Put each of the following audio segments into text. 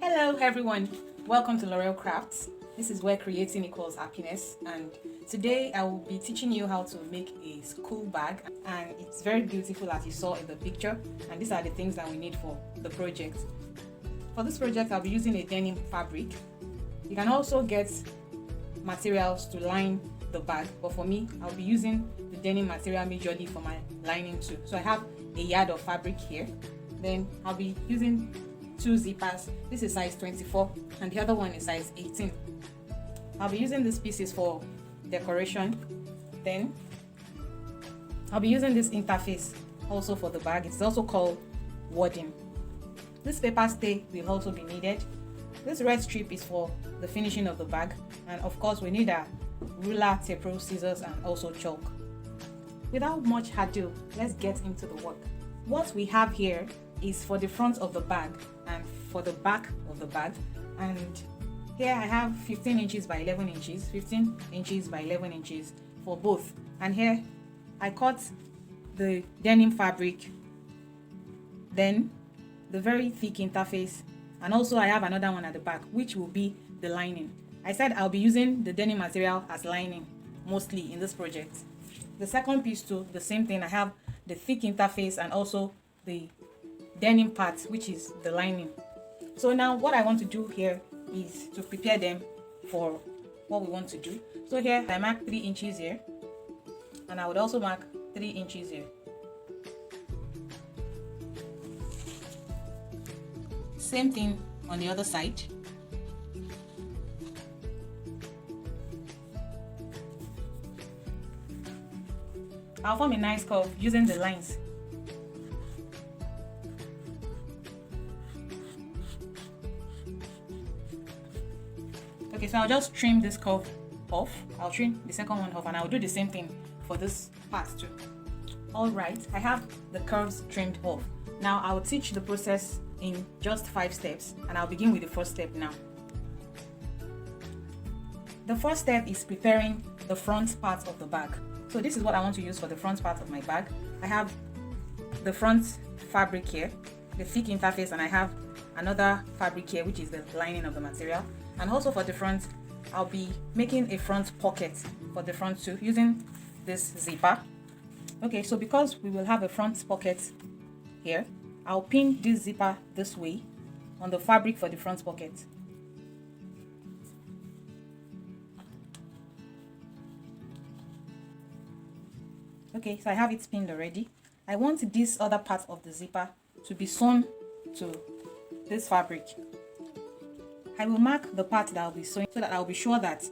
Hello everyone, welcome to L'Oreal Crafts. This is where creating equals happiness, and today I will be teaching you how to make a school bag, and it's very beautiful as you saw in the picture, and these are the things that we need for the project. For this project I'll be using a denim fabric. You can also get materials to line the bag, but for me I'll be using the denim material majorly for my lining too. So I have a yard of fabric here, then I'll be using two zippers. This is size 24 and the other one is size 18. I'll be using these pieces for decoration. Then I'll be using this interface also for the bag. It's also called wording. This paper stay will also be needed. This red strip is for the finishing of the bag, and of course we need a ruler, tape rule, scissors, and also chalk. Without much ado, let's get into the work. What we have here is for the front of the bag and for the back of the bag, and here I have 15 inches by 11 inches, 15 inches by 11 inches for both, and here I cut the denim fabric, then the very thick interface, and also I have another one at the back which will be the lining. I said I'll be using the denim material as lining mostly in this project. The second piece too, the same thing. I have the thick interface and also the denim part, which is the lining. So now what I want to do here is to prepare them for what we want to do. So here I mark 3 inches here, and I would also mark 3 inches here. Same thing on the other side. I'll form a nice curve using the lines. Okay, so I'll just trim this curve off. I'll trim the second one off, and I'll do the same thing for this part too. Alright, I have the curves trimmed off. Now I'll teach the process in just 5 steps, and I'll begin with the first step now. The first step is preparing the front part of the bag. So this is what I want to use for the front part of my bag. I have the front fabric here, the thick interface, and I have another fabric here which is the lining of the material. And also for the front, I'll be making a front pocket for the front too using this zipper. Okay, so because we will have a front pocket here, I'll pin this zipper this way on the fabric for the front pocket. Okay, so I have it pinned already. I want this other part of the zipper to be sewn to this fabric. I will mark the part that I'll be sewing so that I'll be sure that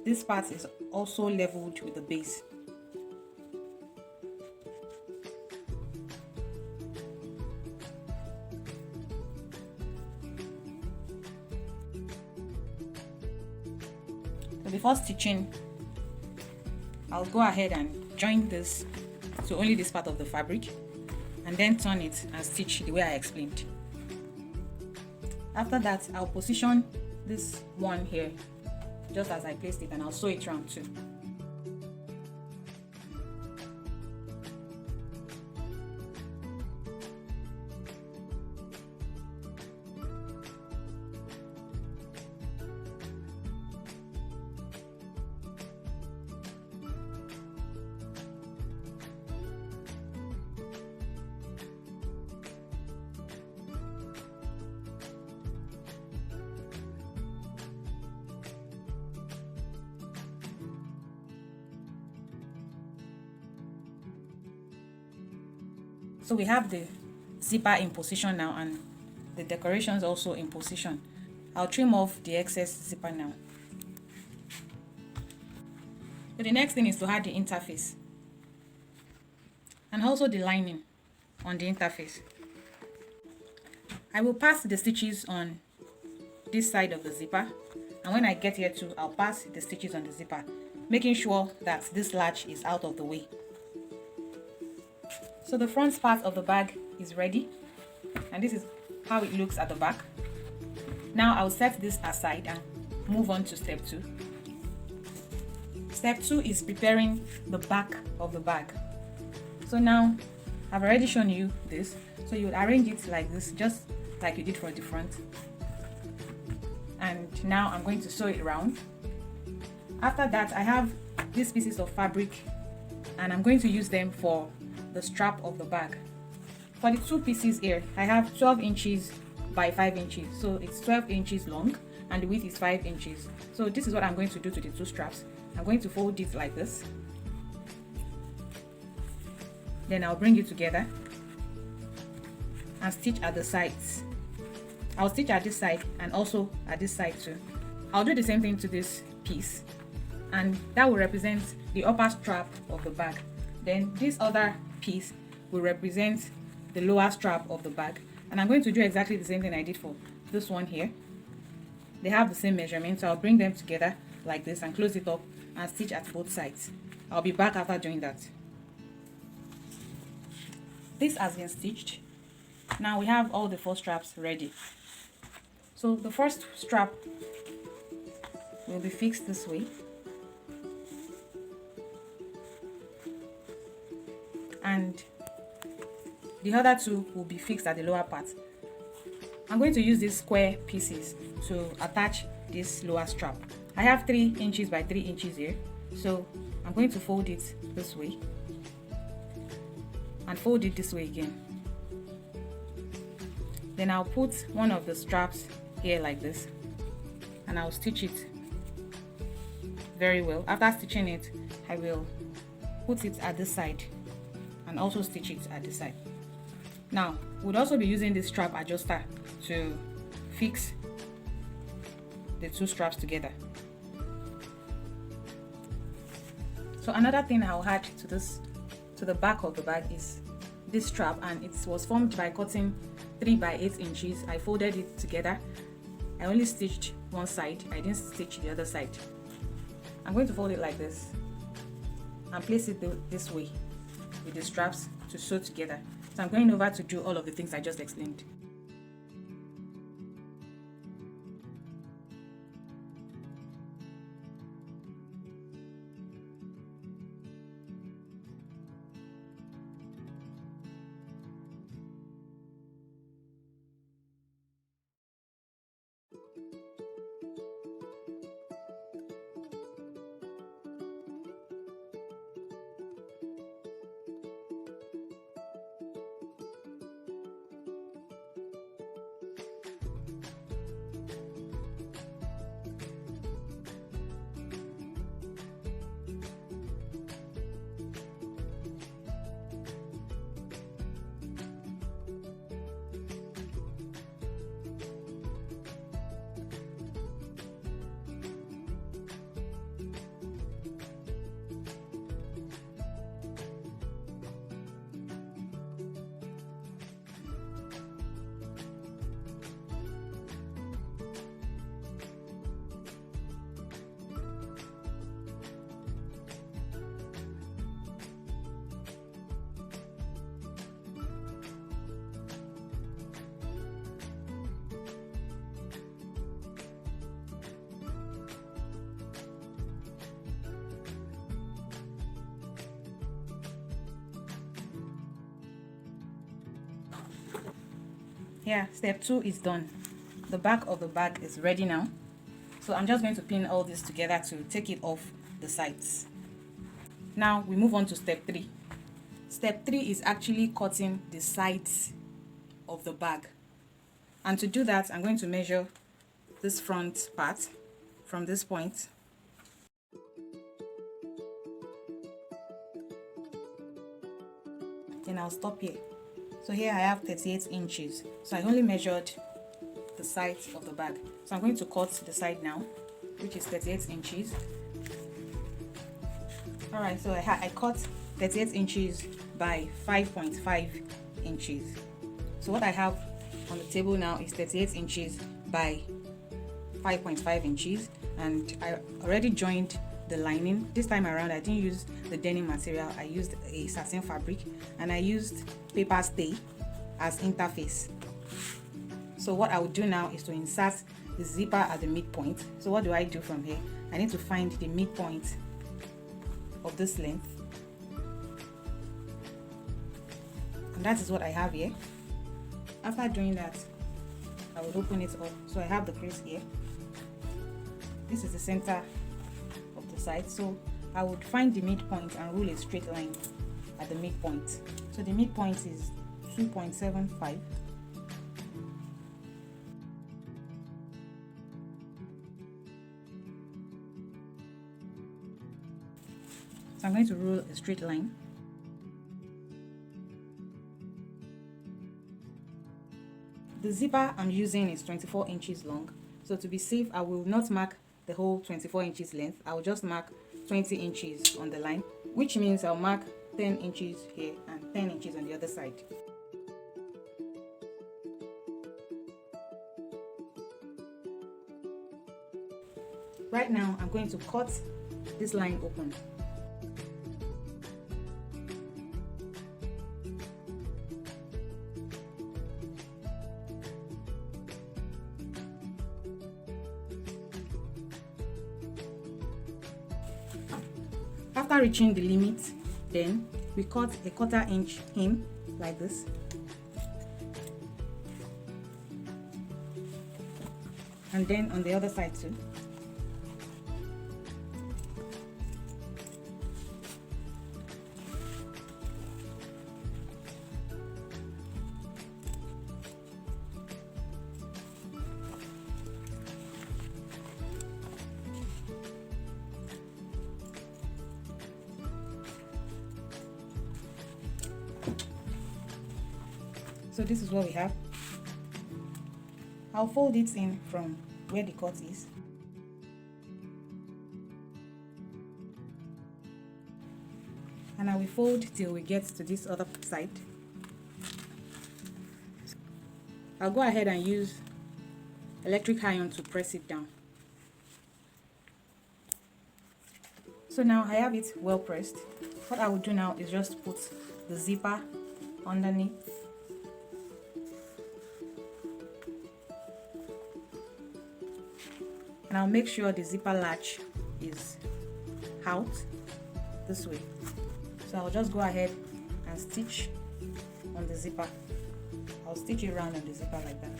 this part is also leveled with the base. So before stitching, I'll go ahead and join this to only this part of the fabric, and then turn it and stitch the way I explained. After that, I'll position this one here just as I placed it, and I'll sew it round too. So we have the zipper in position now, and the decorations also in position. I'll trim off the excess zipper now. So the next thing is to add the interface and also the lining on the interface. I will pass the stitches on this side of the zipper, and when I get here too, I'll pass the stitches on the zipper, making sure that this latch is out of the way. So the front part of the bag is ready, and this is how it looks at the back. Now I'll set this aside and move on to step 2. Step 2 is preparing the back of the bag. So now I've already shown you this, so you would arrange it like this, just like you did for the front. And now I'm going to sew it around. After that, I have these pieces of fabric and I'm going to use them for the strap of the bag. For the two pieces here, I have 12 inches by 5 inches. So it's 12 inches long and the width is 5 inches. So this is what I'm going to do to the two straps. I'm going to fold it like this. Then I'll bring it together and stitch at the sides. I'll stitch at this side and also at this side too. I'll do the same thing to this piece, and that will represent the upper strap of the bag. Then this other piece will represent the lower strap of the bag, and I'm going to do exactly the same thing I did for this one here. They have the same measurement, so I'll bring them together like this and close it up and stitch at both sides. I'll be back after doing that. This has been stitched. Now we have all the 4 straps ready. So the first strap will be fixed this way, and the other 2 will be fixed at the lower part. I'm going to use these square pieces to attach this lower strap. I have 3 inches by 3 inches here, so I'm going to fold it this way and fold it this way again. Then I'll put one of the straps here like this and I'll stitch it very well. After stitching it, I will put it at this side and also stitch it at this side. Now we'll also be using this strap adjuster to fix the 2 straps together. So another thing I'll add to the back of the bag is this strap, and it was formed by cutting 3 by 8 inches. I folded it together. I only stitched one side, I didn't stitch the other side. I'm going to fold it like this and place it this way with the straps to sew together. So I'm going over to do all of the things I just explained. Yeah, step 2 is done. The back of the bag is ready now. So I'm just going to pin all this together to take it off the sides. Now we move on to step 3. Step 3 is actually cutting the sides of the bag. And to do that, I'm going to measure this front part from this point. Then I'll stop here. So here I have 38 inches. So I only measured the sides of the bag. So I'm going to cut the side now, which is 38 inches. Alright, so I cut 38 inches by 5.5 inches. So what I have on the table now is 38 inches by 5.5 inches, and I already joined the lining. This time around I didn't use the denim material, I used a satin fabric, and I used paper stay as interface. So what I will do now is to insert the zipper at the midpoint. So what do I do from here? I need to find the midpoint of this length, and that is what I have here. After doing that, I will open it up. So I have the crease here. This is the center of the side. So I would find the midpoint and rule a straight line at the midpoint. So the midpoint is 2.75. So I'm going to rule a straight line. The zipper I'm using is 24 inches long. So to be safe, I will not mark the whole 24 inches length. I will just mark 20 inches on the line, which means I'll mark 10 inches here and 10 inches on the other side. Right now, I'm going to cut this line open. After reaching the limit, then we cut a 1/4 inch hem like this. And then on the other side too. So this is what we have. I'll fold it in from where the cut is. And I will fold till we get to this other side. I'll go ahead and use electric iron to press it down. So now I have it well pressed. What I will do now is just put the zipper underneath. And I'll make sure the zipper latch is out this way. So I'll just go ahead and stitch on the zipper. I'll stitch it around on the zipper like that.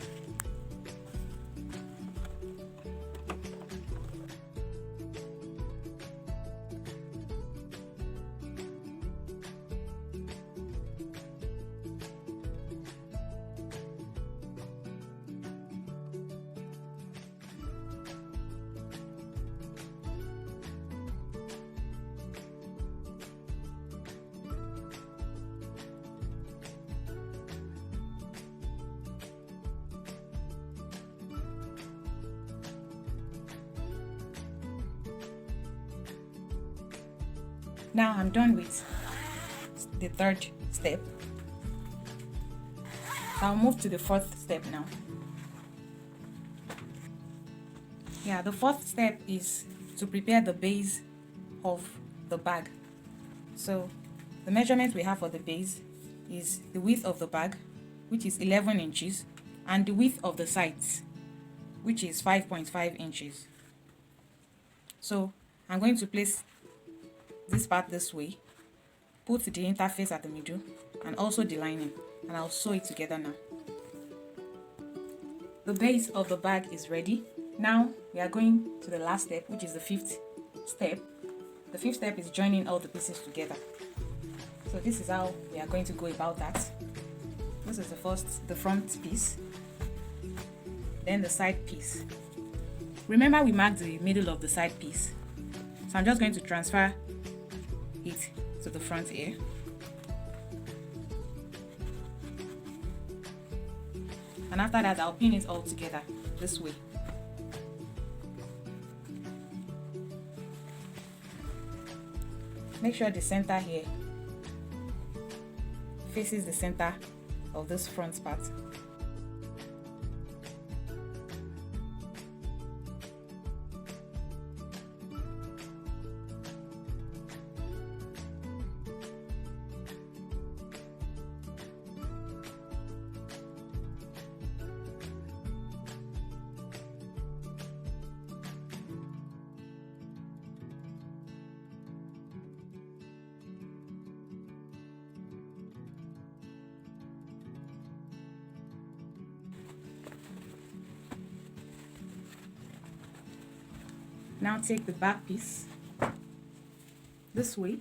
Now I'm done with the third step. I'll move to the fourth step now. Yeah, the fourth step is to prepare the base of the bag. So the measurement we have for the base is the width of the bag, which is 11 inches, and the width of the sides, which is 5.5 inches. So I'm going to place this part this way, put the interface at the middle, and also the lining, and I'll sew it together now. The base of the bag is ready. Now we are going to the last step, which is the fifth step. The fifth step is joining all the pieces together. So this is how we are going to go about that. This is the front piece, then the side piece. Remember, we marked the middle of the side piece, so I'm just going to transfer it to the front here. And after that, I'll pin it all together this way. Make sure the center here faces the center of this front part. Now take the back piece this way.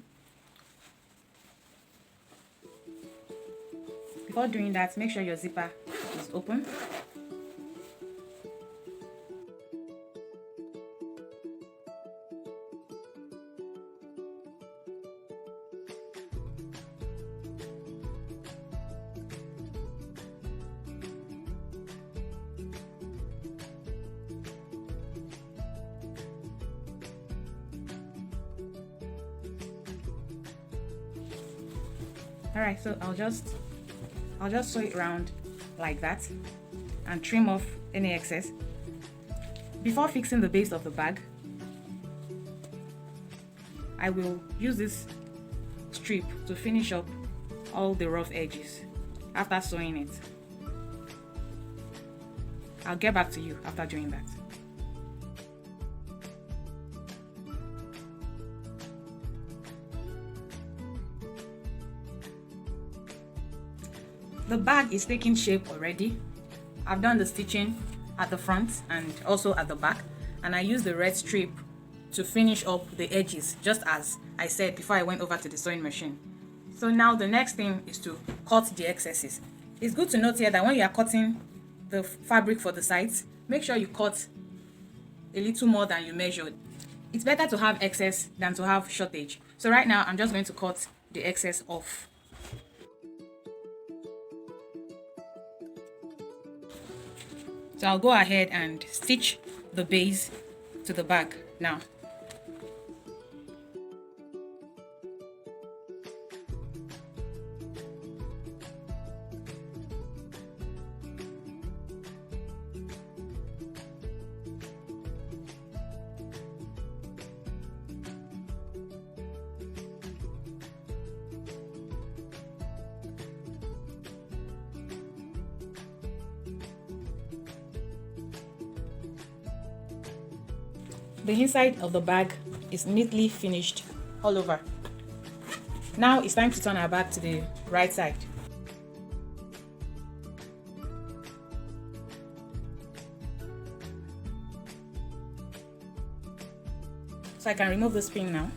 Before doing that, make sure your zipper is open. Alright, so I'll just sew it around like that and trim off any excess. Before fixing the base of the bag, I will use this strip to finish up all the rough edges after sewing it. I'll get back to you after doing that. The bag is taking shape already. I've done the stitching at the front and also at the back, and I used the red strip to finish up the edges, just as I said before I went over to the sewing machine. So now the next thing is to cut the excesses. It's good to note here that when you are cutting the fabric for the sides, make sure you cut a little more than you measured. It's better to have excess than to have shortage. So right now I'm just going to cut the excess off. So I'll go ahead and stitch the base to the bag now. The inside of the bag is neatly finished all over. Now it's time to turn our bag to the right side. So I can remove this pin now.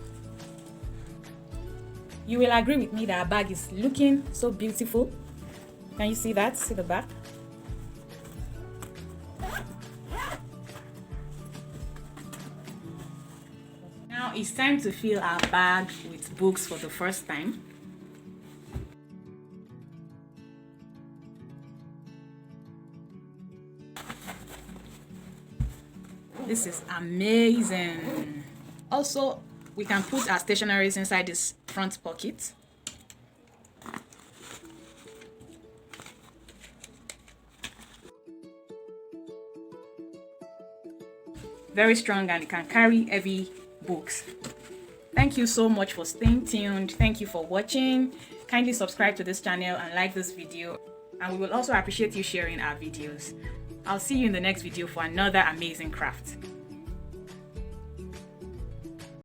You will agree with me that our bag is looking so beautiful. Can you see that? See the back? Now it's time to fill our bag with books for the first time. This is amazing. Also, we can put our stationeries inside this front pocket. Very strong, and it can carry heavy books. Thank you so much for staying tuned. Thank you for watching. Kindly subscribe to this channel and like this video, and we will also appreciate you sharing our videos. I'll see you in the next video for another amazing craft.